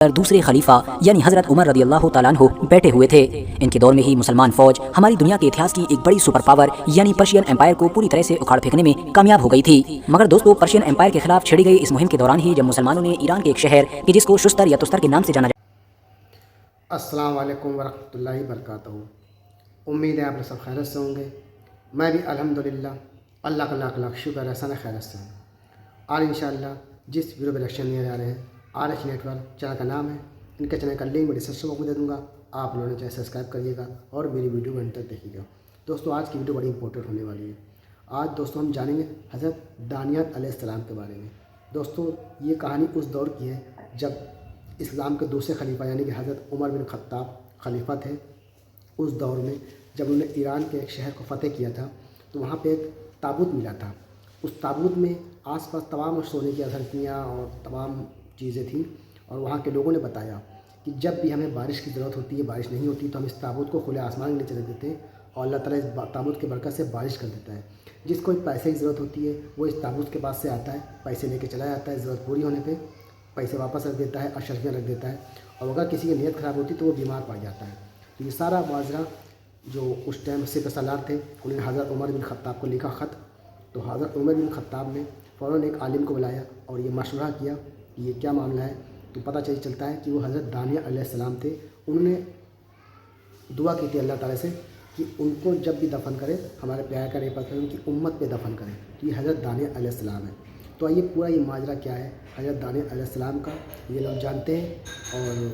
دوسرے خلیفہ یعنی حضرت عمر رضی اللہ تعالیٰ عنہ بیٹھے ہوئے تھے۔ ان کے دور میں ہی مسلمان فوج ہماری دنیا کے اتہاس کی ایک بڑی سپر پاور یعنی پرشین امپائر کو پوری طرح سے اکھاڑ پھینکنے میں کامیاب ہو گئی تھی۔ مگر دوستو، پرشین امپائر کے خلاف چھیڑی گئی اس مہم کے دوران ہی جب مسلمانوں نے ایران کے ایک شہر کہ جس کو شستر یا تستر کے نام سے جانا جاتا السلام علیکم ورحمۃ اللہ وبرکاتہ۔ امید ہے آپ سب خیرت سے ہوں گے۔ میں بھی الحمدللہ اللہ کا لاکھ لاکھ شکر ہے خیرت سے ہوں۔ اور انشاءاللہ جس ویڈیو پہ لیکچر نہیں آ رہے ہیں RH نیٹورک چینل کا نام ہے، ان کے چینل کا لنک میں ڈسکرپشن باکس میں دے دوں گا، آپ لوگوں نے چینل سبسکرائب کریے گا اور میری ویڈیو کو انت تک دیکھیے گا۔ دوستو، آج کی ویڈیو بڑی امپورٹنٹ ہونے والی ہے۔ آج دوستو ہم جانیں گے حضرت دانیال علیہ السلام کے بارے میں۔ دوستو، یہ کہانی اس دور کی ہے جب اسلام کے دوسرے خلیفہ یعنی کہ حضرت عمر بن خطاب خلیفہ تھے۔ اس دور میں جب انہوں نے ایران کے ایک شہر کو فتح کیا تھا تو وہاں پہ ایک تابوت ملا تھا۔ اس تابوت میں آس پاس تمام سونے کی اظہرتیاں اور تمام چیزیں تھیں، اور وہاں کے لوگوں نے بتایا کہ جب بھی ہمیں بارش کی ضرورت ہوتی ہے، بارش نہیں ہوتی تو ہم اس تابوت کو کھلے آسمان کے نیچے رکھ دیتے ہیں اور اللہ تعالیٰ اس تابوت کی برکت سے بارش کر دیتا ہے۔ جس کو پیسے کی ضرورت ہوتی ہے وہ اس تابوت کے پاس سے آتا ہے، پیسے لے کے چلا جاتا ہے، ضرورت پوری ہونے پہ پیسے واپس رکھ دیتا ہے، اشرفیاں رکھ دیتا ہے، اور اگر کسی کی نیت خراب ہوتی تو وہ بیمار پڑ جاتا ہے۔ تو یہ سارا ماجرا جو اس ٹائم سپہ سالار تھے انہوں نے حضرت عمر بن خطاب کو لکھا خط۔ تو حضرت عمر بن خطاب نے فوراً ایک عالم کو بلایا اور یہ مشورہ کیا کہ یہ کیا معاملہ ہے۔ تو پتہ چلتا ہے کہ وہ حضرت دانیال علیہ السلام تھے۔ انہوں نے دعا کی تھی اللہ تعالیٰ سے کہ ان کو جب بھی دفن کرے ہمارے پیارے کا ریپر کرے، ان کی امت پہ دفن کرے۔ تو یہ حضرت دانیال علیہ السلام ہے۔ تو آئیے پورا یہ ماجرا کیا ہے حضرت دانیال علیہ السلام کا، یہ لوگ جانتے ہیں، اور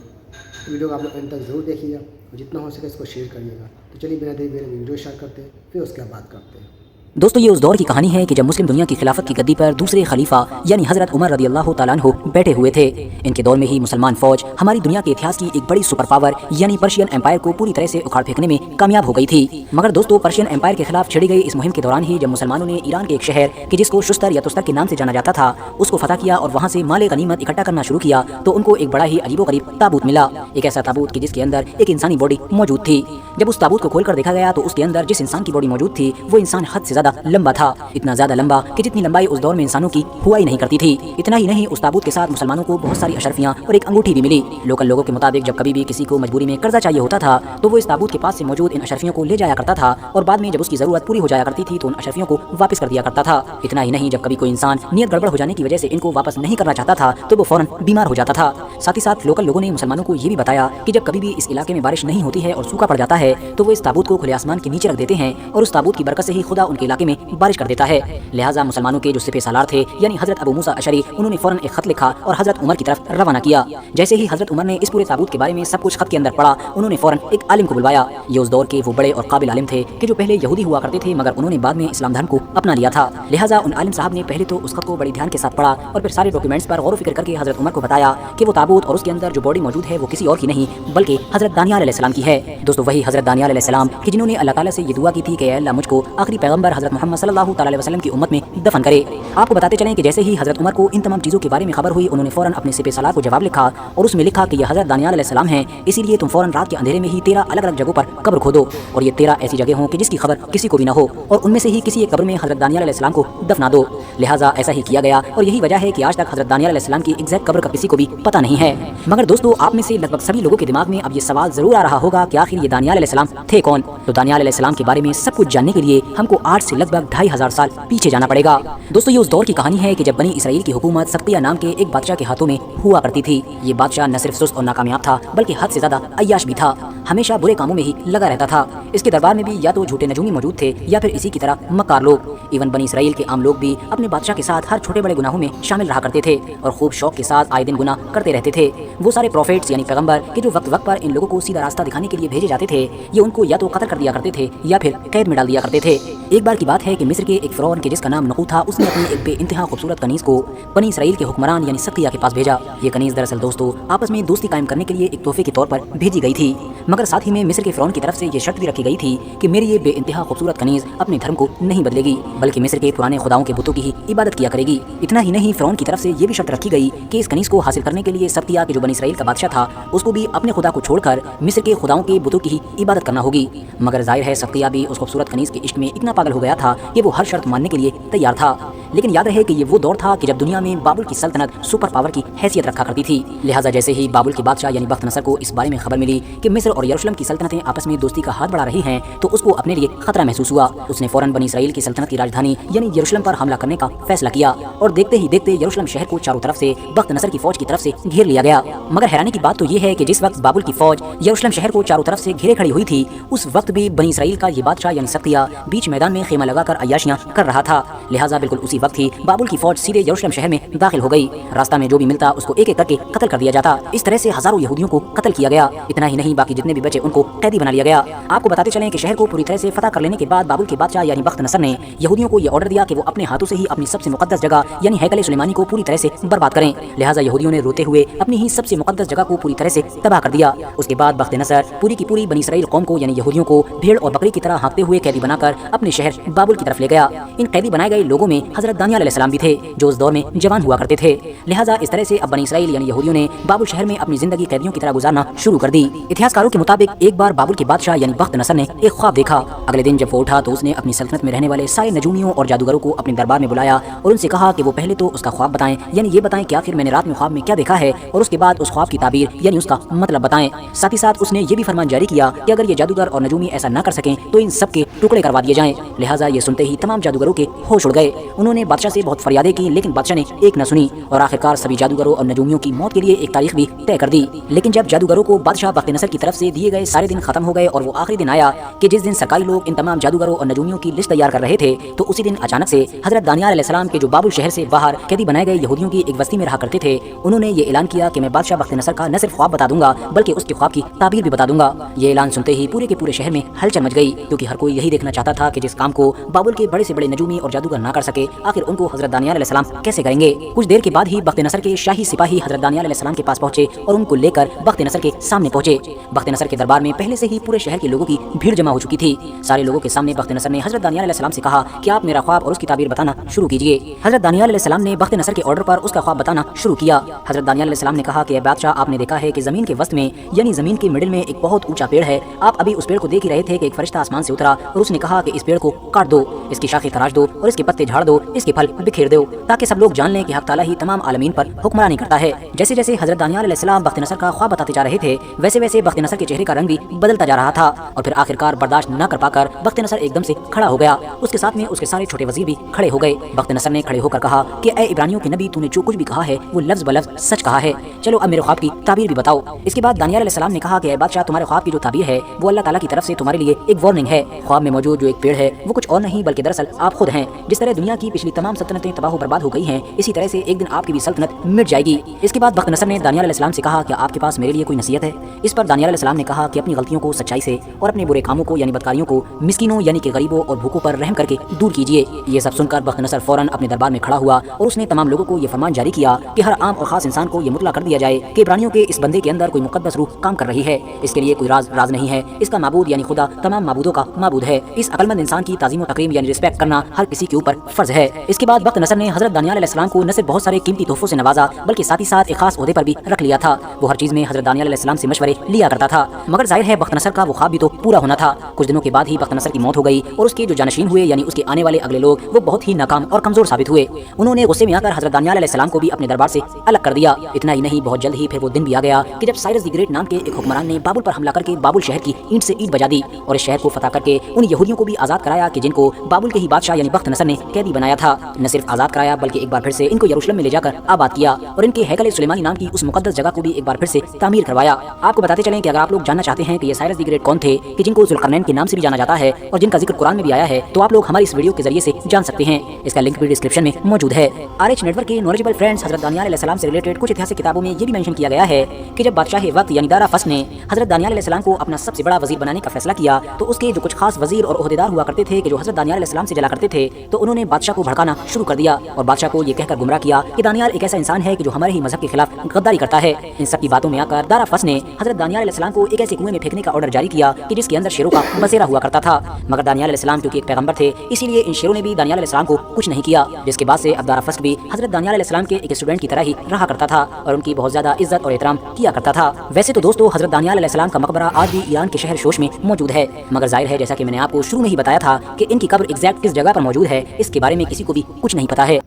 ویڈیو کو آپ لوگ اینڈ تک ضرور دیکھیے گا اور جتنا ہو سکے اس کو شیئر کریے گا۔ تو چلیے بنا دیر میرے ویڈیو شیئر کرتے ہیں، پھر اس کے بعد بات کرتے ہیں۔ دوستو، یہ اس دور کی کہانی ہے کہ جب مسلم دنیا کی خلافت کی گدی پر دوسرے خلیفہ یعنی حضرت عمر رضی اللہ تعالیٰ عنہ بیٹھے ہوئے تھے۔ ان کے دور میں ہی مسلمان فوج ہماری دنیا کے اتہاس کی ایک بڑی سپر پاور یعنی پرشین امپائر کو پوری طرح سے اکھاڑ پھینکنے میں کامیاب ہو گئی تھی۔ مگر دوستو، پرشین امپائر کے خلاف چھیڑی گئی اس مہم کے دوران ہی جب مسلمانوں نے ایران کے ایک شہر کہ جس کو شستر یا تستر کے نام سے جانا جاتا تھا اس کو فتح کیا اور وہاں سے مال غنیمت اکٹھا کرنا شروع کیا، تو ان کو ایک بڑا ہی عجیب و غریب تابوت ملا۔ ایک ایسا تابوت کہ جس کے اندر ایک انسانی باڈی موجود تھی۔ جب اس تابوت کو کھول کر دیکھا گیا تو اس کے اندر جس انسان کی باڈی موجود تھی وہ انسان حد سے زیادہ لمبا تھا، اتنا زیادہ لمبا کہ جتنی لمبائی اس دور میں انسانوں کی ہوا ہی نہیں کرتی تھی۔ اتنا ہی نہیں، اس تابوت کے ساتھ مسلمانوں کو بہت ساری اشرفیاں اور ایک انگوٹھی بھی ملی۔ لوکل لوگوں کے مطابق جب کبھی بھی کسی کو مجبوری میں قرضہ چاہیے ہوتا تھا تو وہ اس تابوت کے پاس سے موجود ان اشرفیوں کو لے جایا کرتا تھا، اور بعد میں جب اس کی ضرورت پوری ہو جایا کرتی تھی تو ان اشرفیوں کو واپس کر دیا کرتا تھا۔ اتنا ہی نہیں، جب کبھی کوئی انسان نیت گڑبڑ ہو جانے کی وجہ سے ان کو واپس نہیں کرنا چاہتا تھا تو وہ فوراً بیمار ہو جاتا تھا۔ ساتھ ہی ساتھ لوکل لوگوں نے مسلمانوں کو یہ بھی بتایا کہ جب کبھی بھی اس علاقے میں بارش نہیں ہوتی ہے اور سوکھا پڑ جاتا ہے تو وہ اس تابوت کو کھلے آسمان کے نیچے رکھ دیتے ہیں، اور اس تابوت کی برکت سے ہی خدا ان کے علاقے میں بارش کر دیتا ہے۔ لہٰذا مسلمانوں کے جو سپہ سالار تھے یعنی حضرت ابو موسیٰ اشعری، انہوں نے فوراً ایک خط لکھا اور حضرت عمر کی طرف روانہ کیا۔ جیسے ہی حضرت عمر نے اس پورے تابوت کے بارے میں سب کچھ خط کے اندر پڑھا، انہوں نے فوراً ایک عالم کو بلوایا۔ یہ اس دور کے وہ بڑے اور قابل عالم تھے کہ جو پہلے یہودی ہوا کرتے تھے مگر انہوں نے بعد میں اسلام دھرم کو اپنا لیا تھا۔ لہٰذا ان عالم صاحب نے پہلے تو اس خط کو بڑی دھیان کے ساتھ پڑھا اور پھر سارے ڈاکیومنٹس پر غور و فکر کر کے حضرت عمر کو بتایا کہ وہ تابوت اور اس کے اندر جو باڈی موجود ہے وہ کسی اور کی نہیں بلکہ حضرت دانیال علیہ السلام کی ہے۔ دوستو، وہی حضرت دانیال علیہ السلام کہ جنہوں نے اللہ تعالیٰ سے یہ دعا کی تھی کہ اے اللہ مجھ کو آخری پیغمبر حضرت محمد صلی اللہ تعالیٰ علیہ وسلم کی امت میں دفن کرے۔ آپ کو بتاتے چلیں کہ جیسے ہی حضرت عمر کو ان تمام چیزوں کے بارے میں خبر ہوئی، انہوں نے فوراً اپنے سپہ سالار کو جواب لکھا اور اس میں لکھا کہ یہ حضرت دانیال علیہ السلام ہیں، اسی لیے تم فوراً رات کے اندھیرے میں ہی 13 الگ الگ جگہوں پر قبر کھودو، اور یہ 13 ایسی جگہ ہوں کہ جس کی خبر کسی کو بھی نہ ہو، اور ان میں سے ہی کسی ایک قبر میں حضرت دانیال علیہ السلام کو دفنا دو۔ لہٰذا ایسا ہی کیا گیا، اور یہی وجہ ہے کہ آج تک حضرت دانیال علیہ السلام کی ایگزیکٹ قبر کا کسی کو بھی پتہ نہیں ہے۔ مگر دوستو، آپ میں سے لگ بھگ سبھی لوگوں کے دماغ میں اب یہ سوال ضرور آ رہا ہوگا کہ آخر یہ دانیال علیہ السلام تھے کون؟ تو دانیال علیہ السلام کے بارے میں سب کچھ جاننے کے لیے ہم کو آج سے لگ بھگ 2500 سال پیچھے جانا پڑے گا۔ دوستو، یہ اس دور کی کہانی ہے کہ جب بنی اسرائیل کی حکومت سقطیہ نام کے ایک بادشاہ کے ہاتھوں میں ہوا کرتی تھی۔ یہ بادشاہ نہ صرف سست اور ناکامیاب تھا بلکہ حد سے زیادہ عیاش بھی تھا، ہمیشہ برے کاموں میں ہی لگا رہتا تھا۔ اس کے دربار میں بھی یا تو جھوٹے نجومی موجود تھے یا پھر اسی کی طرح مکار لوگ۔ ایون بنی اسرائیل کے عام لوگ بھی اپنے بادشاہ کے ساتھ ہر چھوٹے بڑے گناہوں میں شامل رہا کرتے تھے اور خوب شوق کے ساتھ آئے دن گناہ کرتے رہتے تھے۔ وہ سارے پروفیٹس یعنی پیغمبر کہ جو وقت وقت پر ان لوگوں کو سیدھا راستہ دکھانے کے لیے بھیجے جاتے تھے، یہ ان کو یا تو قتل کر دیا کرتے تھے یا پھر قید میں ڈال دیا کرتے تھے۔ ایک بار کی بات ہے کہ مصر کے ایک فرعون کے جس کا نام نقو تھا، اس نے اپنی ایک بے انتہا خوبصورت کنیز کو بنی اسرائیل کے حکمران یعنی سقیہ کے پاس بھیجا۔ یہ کنیز دراصل دوستو آپس میں دوستی قائم کرنے کے لیے ایک تحفے کے طور پر بھیجی گئی تھی، مگر ساتھ ہی میں مصر کے فرعون کی طرف سے یہ شرط بھی رکھی گئی تھی کہ میری یہ بے انتہا خوبصورت کنیز اپنے دھرم کو نہیں بدلے گی بلکہ مصر کے پرانے خداؤں کے بتوں کی ہی عبادت کیا کرے گی۔ اتنا ہی نہیں، فرعون کی طرف سے یہ بھی شرط رکھی گئی کہ اس کنیز کو حاصل کرنے کے لیے سقیہ کے جو بنی اسرائیل کا بادشاہ تھا اس کو بھی اپنے خدا کو چھوڑ کر مصر کے خداؤں کے بتوں کی ہی عبادت کرنا ہوگی۔ مگر ظاہر ہے سقیہ بھی اس خوبصورت کنیز کے عشق میں اتنا پاگل ہو گیا تھا کہ وہ ہر شرط ماننے کے لیے تیار تھا۔ लेकिन याद रहे कि ये वो दौर था कि जब दुनिया में बाबुल की सल्तनत सुपर पावर की हैसियत रखा करती थी। लिहाजा जैसे ही बाबुल के बादशाह यानी बख्त नसर को इस बारे में खबर मिली कि मिस्र और यरूशलेम की सल्तनतें आपस में दोस्ती का हाथ बढ़ा रही हैं, तो उसको अपने लिए खतरा महसूस हुआ। उसने फौरन बनी इसराइल की सल्तनत की राजधानी यानी यरूशलेम पर हमला करने का फैसला किया और देखते ही देखते यरूशलेम शहर को चारों तरफ से बख्त नसर की फौज की तरफ से घेर लिया गया। मगर हैरानी की बात तो ये है कि जिस वक्त बाबुल की फौज यरूशलेम शहर को चारों तरफ से घेरे खड़ी हुई थी, उस वक्त भी बनी इसराइल का ये बादशाह यानी सख्तिया बीच मैदान में खेमा लगाकर अय्याशियां कर रहा था। लिहाजा बिल्कुल उसी वक्त ही बाबुल की फौज सीधे यरूशलेम शहर में दाखिल हो गई। रास्ता में जो भी मिलता उसको एक एक करके कत्ल कर दिया जाता। इस तरह से हजारों यहूदियों को कत्ल किया गया। इतना ही नहीं, बाकी जितने भी बचे उनको कैदी बना लिया गया। आपको बताते चलें कि शहर को पूरी तरह से फतह कर लेने के बाद बाबुल के बादशाह यानी बख्त नसर ने यहूदियों को यह ऑर्डर दिया कि वो अपने हाथों से ही अपनी सबसे मुकद्दस जगह यानी हैकल सुलेमानी को पूरी तरह से बर्बाद करें। लिहाजा यहूदियों ने रोते हुए अपनी ही सबसे मुकद्दस जगह को पूरी तरह से तबाह कर दिया। उसके बाद बख्त नसर पूरी की पूरी बनी इसराइल कौम को यानी यहूदियों को भेड़ और बकरी की तरह हाँकते हुए कैदी बनाकर अपने शहर बाबुल की तरफ ले गया। इन कैदी बनाए गए लोगों में हजरत दानियल अलैहिस्सलाम भी थे, जो उस दौर में जवान हुआ करते थे। लिहाजा इस तरह से अब बनी इसराइल यानी यहूदियों ने बाबुल शहर में अपनी जिंदगी कैदियों की तरह गुजारना शुरू कर दी। इतिहासकारों के मुताबिक एक बार बाबुल के बादशाह यानी बख्त नसर ने एक ख्वाब देखा। अगले दिन जब वो उठा तो उसने अपनी सल्तनत में रहने वाले सारे नजूमियों और जादूगरों को अपने दरबार में बुलाया और उनसे कहा कि वो पहले तो उसका ख्वाब बताएं, यानी ये बताएं कि आखिर मैंने रात में ख्वाब में क्या देखा है, और उसके बाद उस ख्वाब की ताबीर यानी उसका मतलब बताएं। साथ ही साथ उसने ये भी फरमान जारी किया कि अगर ये जादूगर और नजूमी ऐसा न कर सकें तो इन सब के टुकड़े करवा दिए जाएं। लिहाजा ये सुनते ही तमाम जादूगरों के होश उड़ गए। उन्होंने बादशाह से बहुत फरियादें की, लेकिन बादशाह ने एक न सुनी और आखिरकार सभी जादूगरों और नजूमियों की मौत के लिए एक तारीख भी तय कर दी। लेकिन जब जादूगरों को बादशाह बख्त नसर की तरफ से दिए गए सारे दिन खत्म हो गए और वो आखिरी दिन आया कि जिस दिन सरकारी लोग इन तमाम जादूगरों और नजूमियों की लिस्ट तैयार कर रहे थे, तो उसी दिन अचानक से हजरत दानियल अलैहिस्सलाम के जो बाबुल शहर से बाहर कैदी बनाए गए यहूदियों की एक बस्ती में रहा करते थे, उन्होंने ये ऐलान किया कि मैं बादशाह बख्त नसर का न सिर्फ ख्वाब बता दूंगा बल्कि उसके ख्वाब की ताबीर भी बता दूंगा। ये ऐलान सुनते ही पूरे के पूरे शहर में हलचल मच गई, क्योंकि हर कोई यही देखना चाहता था कि जिस काम को बाबुल के बड़े से बड़े नजूमी और जादूगर ना कर सके, आखिर उनको हजरत दानियल अलैहिस्सलाम कैसे करेंगे। कुछ देर के बाद ही बख्त नसर के शाही सिपाही हजरत दानियल अलैहिस्सलाम के पास पहुंचे और उनको लेकर बख्त नसर के सामने पहुंचे। बख्त नसर के दरबार में पहले से ही पूरे शहर के लोगों की भीड़ जमा हो चुकी थी। सारे लोगों के सामने बख्त नसर ने हजरत दानियल अलैहिस्सलाम से कहा कि आप मेरा ख्वाब और उसकी ताबीर बताना शुरू कीजिए। हजरत दानियल अलैहिस्सलाम ने बख्त नसर के ऑर्डर पर उसका ख्वाब बताना शुरू किया। हजरत दानियल अलैहिस्सलाम ने कहा कि बादशाह, आपने देखा है कि जमीन के वस्त में यानी जमीन के मिडिल में एक बहुत ऊंचा पेड़ है। आप अभी उस पेड़ को देख ही रहे थे कि एक फरिश्ता आसमान से उतरा और उसने कहा कि इस पेड़ को काट दो, इसकी शाखें तराश दो और इसके पत्ते झाड़ दो, इसके फल बिखेर दो, ताकि सब लोग जान लें कि हक ताला ही तमाम आलमीन पर हुक्मरानी करता है। जैसे जैसे हजरत दानियल अलैहिस्सलाम बख्त नसर का ख्वाब बताते जा रहे थे, वैसे वैसे बख्त नसर के चेहरे का रंग भी बदलता जा रहा था और फिर आखिरकार बर्दाश्त न कर पाकर बख्त नसर एकदम से खड़ा हो गया। उसके साथ में उसके सारे छोटे वजीर भी खड़े हो गए। बख्त नसर ने खड़े होकर कहा कि ऐ इब्रानियों के नबी, तूने जो कुछ भी कहा है वो लफ्ज ब लफ्ज सच कहा है। चलो अब मेरे ख्वाब की ताबीर भी बताओ। इसके बाद दानियल अलैहिस्सलाम ने कहा कि ऐ बादशाह, तुम्हारे ख्वाब की जो ताबीर है वो अल्लाह ताला की तरफ से तुम्हारे लिए एक वार्निंग है। ख्वाब में मौजूद जो एक पेड़ है वो कुछ और नहीं बल्कि दरअसल आप खुद हैं। जिस तरह दुनिया की पिछली तमाम सल्तनतें तबाह बर्बाद हो गई हैं, इसी तरह से एक दिन आपकी भी सल्तनत मिट जाएगी। इसके बाद बख्त नसर ने दानियल अलैहिस्सलाम से कहा कि आपके पास मेरे लिए कोई नसीहत है। इस पर दानियल अलैहिस्सलाम ने कहा कि अपनी गलतियों को सच्चाई से और अपने बुरे कामों को यानी बदकारियों को मिस्किनों यानी कि गरीबों और भूखों पर रहम करके दूर कीजिए। ये सब सुनकर बख्त नसर फौरन अपने दरबार में खड़ा हुआ और उसने तमाम लोगों को ये फरमान जारी किया कि हर आम और खास इंसान को ये मुतला कर दिया जाए कि इब्रानियों के इस बंदे के अंदर कोई मुकद्दस रूह काम कर रही है। इसके लिए कोई राज नहीं है। इसका माबूद यानी खुदा तमाम माबूदों का माबूद है। इस अक्लमंद इंसान की ताज़ीम और तकरीम यानी रिस्पेक्ट करना हर किसी के ऊपर फर्ज है। इसके बाद बख्त नसर ने हजरत दानियल अलैहिस्सलाम को न सिर्फ बहुत सारे कीमती तोहफों से नवाजा बल्कि साथ ही साथ एक खास ओहदे पर भी रख लिया था। वो हर चीज में हजरत दानियल अलैहिस्सलाम से मशवरे लिया करता था। मगर जाहिर है बख्त नसर का वो ख्वाब भी तो पूरा होना था। कुछ दिनों के बाद ही बख्त नसर की मौत हो गई और उसके जो जानशीन हुए यानी उसके आने वाले अगले लोग वो बहुत ही नाकाम और कमजोर साबित हुए। उन्होंने गुस्से में आकर हजरत दानियल अलैहिस्सलाम को भी अपने दरबार से अलग कर दिया। इतना ही नहीं, बहुत जल्द ही फिर वो दिन भी आ गया कि जब साइरस द ग्रेट नाम के एक हुक्मरान ने बाबुल पर हमला करके बाबुल शहर की ईंट से ईंट बजा दी और इस शहर को फतह करके उन यहूदियों को भी आजाद कराया कि जिनको बाबुल के ही बादशाह यानी बख्त नसर ने कैदी बनाया था। न सिर्फ आजाद कराया बल्कि एक बार फिर से इनको यरूशलेम में ले जाकर आबाद किया और इनके हैकल सुलेमानी नाम की उस मुकद्दस जगह को भी एक बार फिर से तामीर करवाया। आपको बताते चलें कि अगर आप लोग जानना चाहते हैं कि ये साइरस द ग्रेट कौन थे कि जिनको जुल्करनैन के नाम से भी जाना जाता है और जिनका जिक्र कुरान में भी आया है, तो आप लोग हमारी इस वीडियो के जरिए से जान सकते हैं। इसका लिंक भी डिस्क्रिप्शन में मौजूद है। RH नेटवर्क के नॉलेजेबल फ्रेंड्स, हजरत दानियल अलैहिस्सलाम से रिलेटेड कुछ ऐतिहासिक किताबों में ये भी मेंशन किया गया है कि जब बादशाह वक्त यानी दारा फस ने हजरत दानियल अलैहिस्सलाम को अपना सबसे बड़ा वजीर बनाने का फैसला किया, तो उसके जो कुछ खास वजीर और ओहदेदार हुआ करते थे कि जो हजरत दानियल अलैहिस्सलाम से जला करते थे, तो उन्होंने बादशाह को भड़काना शुरू कर दिया और बादशाह को ये कहकर गुमराह किया कि दानियल एक ऐसा इंसान है कि जो हमारे ही मजहब के खिलाफ गद्दारी करता है। इन सब की बातों में आकर दारा फस ने हजरत दानियल अलैहिस्सलाम को एक ऐसे कुएं में फेंकने का ऑर्डर जारी किया कि जिसके अंदर शेरों का बसेरा हुआ करता था। मगर दानियल अलैहिस्सलाम क्योंकि एक पैगंबर थे, इसीलिए इन शेरों ने भी दानियल अलैहिस्सलाम को कुछ नहीं किया। जिसके बाद से अब दारा फस भी हजरत दानियल अलैहिस्सलाम के एक स्टूडेंट की तरह ही रहा करता था और उनकी बहुत ज्यादा इज्जत और एहतराम किया करता था। वैसे तो दोस्तों, हजरत दानियल अलैहिस्सलाम का मकबरा आज भी ईरान के शहर शोश में मौजूद है, मगर जाहिर है जैसा कि मैंने आपको शुरू में ही बताया था कि इनकी कब्र एग्जैक्ट किस जगह पर मौजूद है, इसके बारे में किसी किसी को भी कुछ नहीं पता है।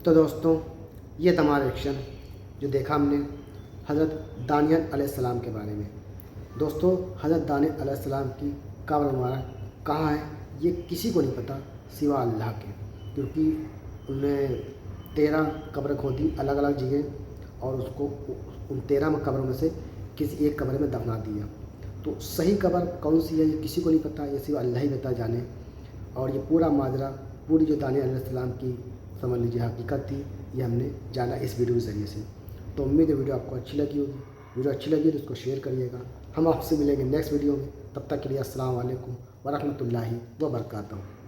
तो दोस्तों, ये तमाम रिएक्शन जो देखा हमने हज़रत दानियल अलैहिस्सलाम के बारे में। दोस्तों, हज़रत दानियल अलैहिस्सलाम की कब्र मुबारक कहाँ है ये किसी को नहीं पता सिवा अल्लाह के, क्योंकि उन्हें 13 कब्र खोदी अलग अलग जगह और उसको उन 13 कब्रों में से किसी एक कब्र में दफना दिया। तो सही कब्र कौन सी है ये किसी को नहीं पता, ये सिवा अल्लाह ही बता जाने। और ये पूरा माजरा, पूरी जो दानियल अलैहिस्सलाम की समझ लीजिए हकीकत थी, ये हमने जाना इस वीडियो के ज़रिए से। तो उम्मीद है वीडियो आपको अच्छी लगी होगी। वीडियो अच्छी लगी तो इसको शेयर करिएगा। हम आपसे मिलेंगे नेक्स्ट वीडियो में, तब तक के लिए अस्सलाम वालेकुम व रहमतुल्लाहि व बरकातहू।